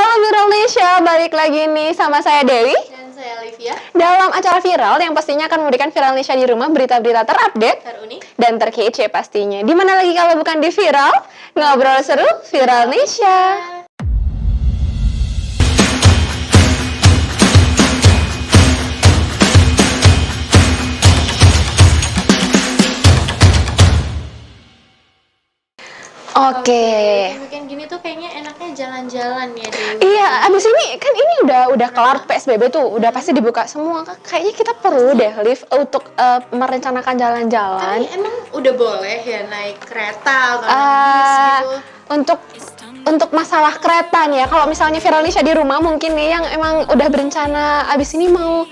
Halo Viralnesia, balik lagi nih sama saya Dewi Dan saya Olivia dalam acara viral yang pastinya akan memberikan Viralnesia di rumah berita-berita terupdate, terunik dan terkece pastinya. Dimana lagi kalau bukan di Viral, ngobrol seru Viralnesia. Oke. Weekend gini tuh kayaknya enaknya jalan-jalan ya Dewi. Iya, abis ini kan ini udah kelar PSBB tuh, udah pasti dibuka semua. Kayaknya kita perlu deh, Liv, untuk merencanakan jalan-jalan. Tapi emang udah boleh ya naik kereta atau naik bis gitu? Untuk masalah kereta nih ya, kalau misalnya Viralnesia di rumah mungkin nih yang emang udah berencana abis ini mau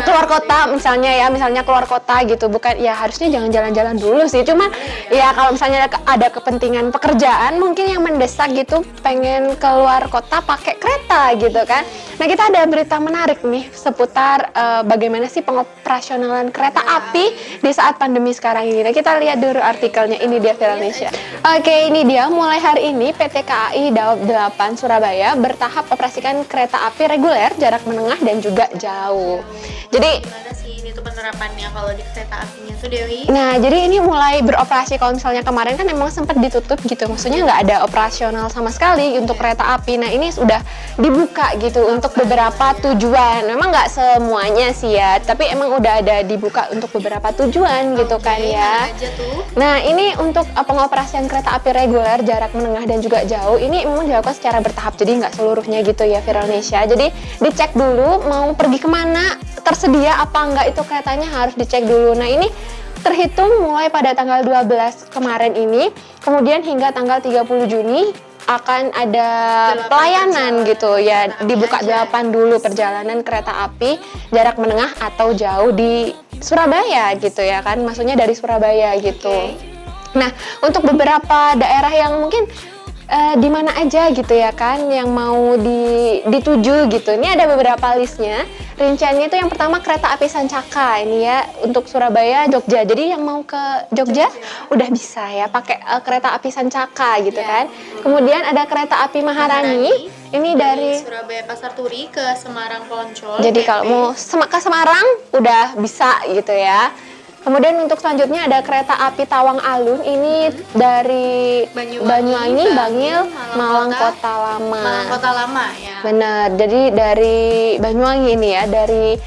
keluar kota misalnya keluar kota gitu, bukan ya harusnya jangan jalan-jalan dulu sih, cuman ya kalau misalnya ada kepentingan pekerjaan mungkin yang mendesak gitu pengen keluar kota pakai kereta gitu kan. Nah, kita ada berita menarik nih seputar bagaimana sih pengoperasionalan kereta api di saat pandemi sekarang ini. Nah, kita lihat dulu artikelnya, ini dia Viralnesia. Oke, ini dia, mulai hari ini PT KAI Daob 8 Surabaya bertahap operasikan kereta api reguler, jarak menengah dan juga jauh. Jadi Gimana sih ini tuh penerapannya kalau di kereta apinya tuh Dewi? nah, jadi ini mulai beroperasi. Kalau misalnya kemarin kan emang sempat ditutup gitu, maksudnya nggak ada operasional sama sekali untuk kereta api. Nah, ini sudah dibuka gitu untuk beberapa tujuan. Memang nggak semuanya sih ya, tapi emang udah ada dibuka untuk beberapa tujuan gitu kan ya. Mana aja tuh? Nah, ini untuk pengoperasian kereta api reguler jarak menengah dan juga jauh, ini memang dilakukan secara bertahap, jadi nggak seluruhnya gitu ya Viralnesia. Jadi dicek dulu mau pergi kemana, tersedia apa enggak itu keretanya harus dicek dulu. Nah, ini terhitung mulai pada tanggal 12 kemarin ini, kemudian hingga tanggal 30 Juni akan ada pelayanan gitu ya, dibuka 8 dulu perjalanan kereta api jarak menengah atau jauh di Surabaya gitu ya kan, maksudnya dari Surabaya gitu. Nah, untuk beberapa daerah yang mungkin di mana aja gitu ya kan yang mau dituju gitu. Ini ada beberapa listnya. Rinciannya itu yang pertama kereta api Sancaka ini ya untuk Surabaya, Jogja. Jadi yang mau ke Jogja udah bisa ya pakai kereta api Sancaka gitu kan. Kemudian ada kereta api Maharani. Ini dari Surabaya Pasar Turi ke Semarang Poncol. jadi kalau mau ke Semarang udah bisa gitu ya. Kemudian untuk selanjutnya ada kereta api Tawang Alun, ini dari Banyuwangi, Bangil, Malang Kota Lama. Malang Kota Lama ya. Benar, jadi dari Banyuwangi ini ya, dari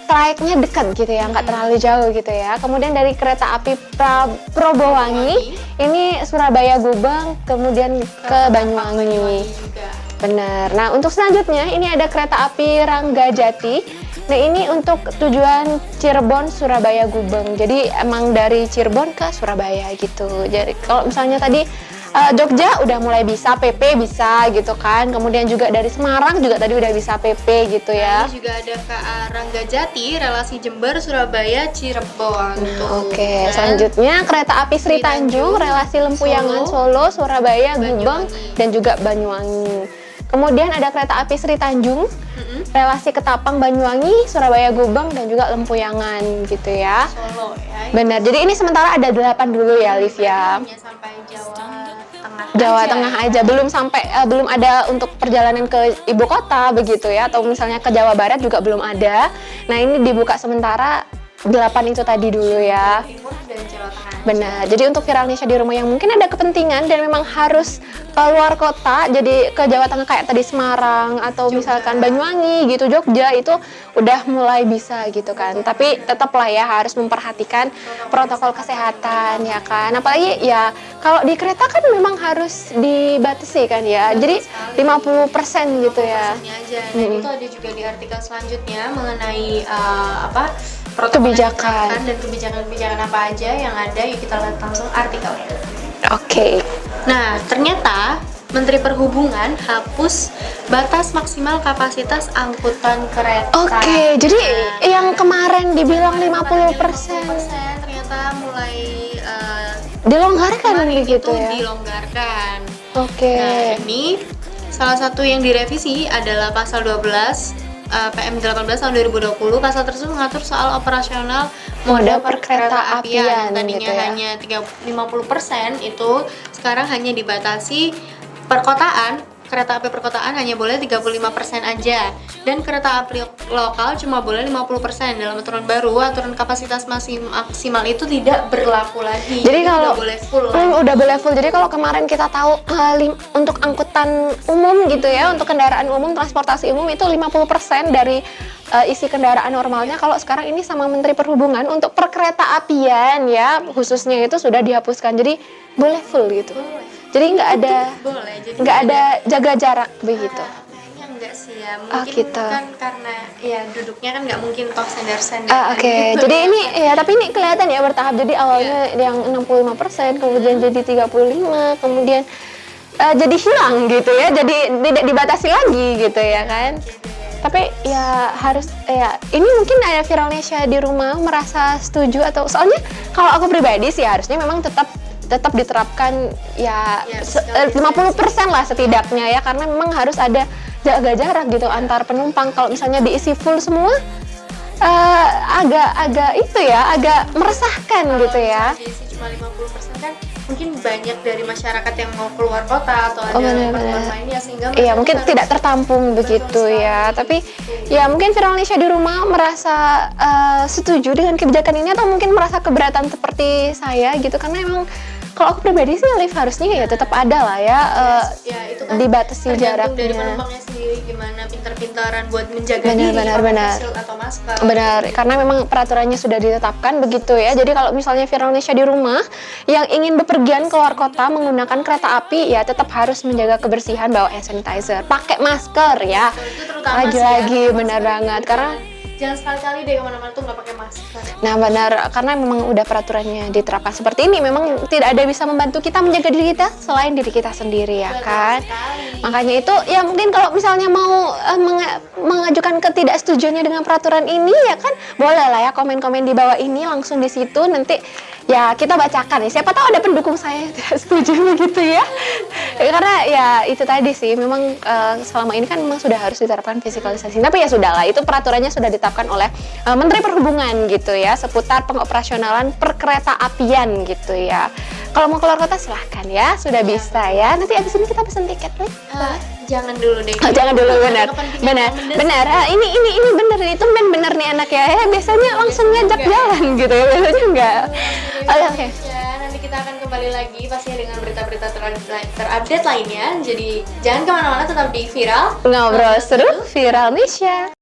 trayeknya dekat gitu ya, nggak terlalu jauh gitu ya. Kemudian dari kereta api Probowangi, ini Surabaya Gubeng, kemudian ke Banyuwangi. Benar. Nah, untuk selanjutnya ini ada kereta api Ranggajati. Nah, ini untuk tujuan Cirebon, Surabaya, Gubeng. Jadi emang dari Cirebon ke Surabaya gitu. Jadi kalau misalnya tadi Jogja udah mulai bisa PP bisa gitu kan. Kemudian juga dari Semarang juga tadi udah bisa PP gitu ya. Ini juga ada KA Ranggajati, relasi Jember, Surabaya, Cirebon. Oke, selanjutnya kereta api Sri Tanjung, relasi Lempuyangan, Solo, Surabaya, Gubeng, dan juga Banyuwangi. Kemudian ada kereta api Sri Tanjung, relasi Ketapang, Banyuwangi, Surabaya, Gubeng, dan juga Lempuyangan gitu ya. Solo ya. Benar, jadi ini sementara ada 8 dulu ya, Liv ya. Hanya sampai Jawa Tengah aja, belum sampai belum ada untuk perjalanan ke ibu kota begitu ya, atau misalnya ke Jawa Barat juga belum ada. Nah, ini dibuka sementara 8 itu tadi dulu ya. Timur dan Jawa Tengah. Benar, jadi untuk Viralnesia di rumah yang mungkin ada kepentingan dan memang harus keluar kota, jadi ke Jawa Tengah kayak tadi Semarang atau misalkan Banyuwangi gitu, Jogja, itu udah mulai bisa gitu kan. Tapi tetaplah ya harus memperhatikan protokol kesehatan ya kan. Apalagi ya kalau di kereta kan memang harus dibatasi kan ya. Jadi 50% gitu ya. Aja. Nah, itu ada juga di artikel selanjutnya mengenai Kebijakan dan kebijakan-kebijakan apa aja yang ada. Yuk kita lihat langsung artikelnya. Oke. Nah, ternyata Menteri Perhubungan hapus batas maksimal kapasitas angkutan kereta. Oke, jadi yang kemarin dibilang 50% ternyata mulai dilonggarkan gitu ya. Dilonggarkan. Oke. Nah, ini salah satu yang direvisi adalah pasal 12 PM 18 tahun 2020. Pasal tersebut mengatur soal operasional moda perkereta apian. Tadinya gitu ya. hanya 50% itu sekarang hanya dibatasi perkotaan kereta api perkotaan hanya boleh 35% aja, dan kereta api lokal cuma boleh 50%. Dalam aturan baru, aturan kapasitas maksimal itu tidak berlaku lagi. Jadi kalau udah boleh full. udah boleh full. Jadi kalau kemarin kita tahu untuk angkutan umum gitu ya, untuk kendaraan umum, transportasi umum itu 50% dari isi kendaraan normalnya. Kalau sekarang ini sama Menteri Perhubungan untuk perkereta apian ya khususnya itu sudah dihapuskan. Jadi boleh full gitu. Jadi nggak ada jaga jarak begitu. Kayaknya enggak sih ya, mungkin gitu. kan karena ya duduknya kan nggak mungkin toh sender-sender. Oke. Jadi ini ya, tapi ini kelihatan ya bertahap. Jadi awalnya yang 65%, kemudian jadi 35%, kemudian jadi hilang gitu ya. Jadi tidak dibatasi lagi gitu ya kan. Tapi ya harus ya ini mungkin ada Viralnesia di rumah merasa setuju atau soalnya kalau aku pribadi sih harusnya memang tetap diterapkan ya 50% lah setidaknya ya, karena memang harus ada jaga jarak gitu antar penumpang. Kalau misalnya diisi full semua agak itu ya, agak meresahkan gitu ya. Diisi cuma 50% kan mungkin banyak dari masyarakat yang mau keluar kota atau ada keperluan lainnya sehingga iya mungkin tidak tertampung begitu ya. Tapi ya mungkin Viralnesia di rumah merasa setuju dengan kebijakan ini atau mungkin merasa keberatan seperti saya gitu, karena emang kalau aku pribadi sih lift harusnya ya tetap ada lah ya, itu kan dibatasi tergantung dari jaraknya. penumpangnya sendiri gimana pintar-pintaran buat menjaga Benar. shield atau masker. Benar, karena memang peraturannya sudah ditetapkan begitu ya. Jadi kalau misalnya Viralnesia di rumah yang ingin bepergian keluar kota menggunakan kereta api ya tetap harus menjaga kebersihan, bawa hand sanitizer, pakai masker ya. Itu terutama Lagi-lagi benar banget, karena jangan sekali-kali deh kemana-mana tuh nggak pakai masker. nah benar, karena memang udah peraturannya diterapkan seperti ini, memang tidak ada bisa membantu kita menjaga diri kita selain diri kita sendiri ya kan. Makanya itu ya mungkin kalau misalnya mau mengajukan ketidaksetujuannya dengan peraturan ini ya kan boleh lah ya komen-komen di bawah ini langsung di situ, nanti ya kita bacakan ya, siapa tahu ada pendukung saya yang tidak setuju begitu ya. Karena ya itu tadi sih memang selama ini kan memang sudah harus diterapkan fisikalisasi, tapi ya sudahlah, itu peraturannya sudah ditetapkan oleh Menteri Perhubungan gitu ya seputar pengoperasionalan perkereta apian gitu ya. Kalau mau keluar kota silahkan ya, sudah bisa ya. Nanti abis ini kita pesen tiket nih. Jangan dulu deh. Jangan dulu, benar. Ini benar, itu benar nih anak ya. Biasanya langsung ngajak jalan gitu ya, biasanya enggak. Oke. Ya, nanti kita akan kembali lagi pastinya dengan berita-berita terupdate lainnya. Jadi jangan kemana-mana, tetap di Viral. Ngobrol seru Viralnesia.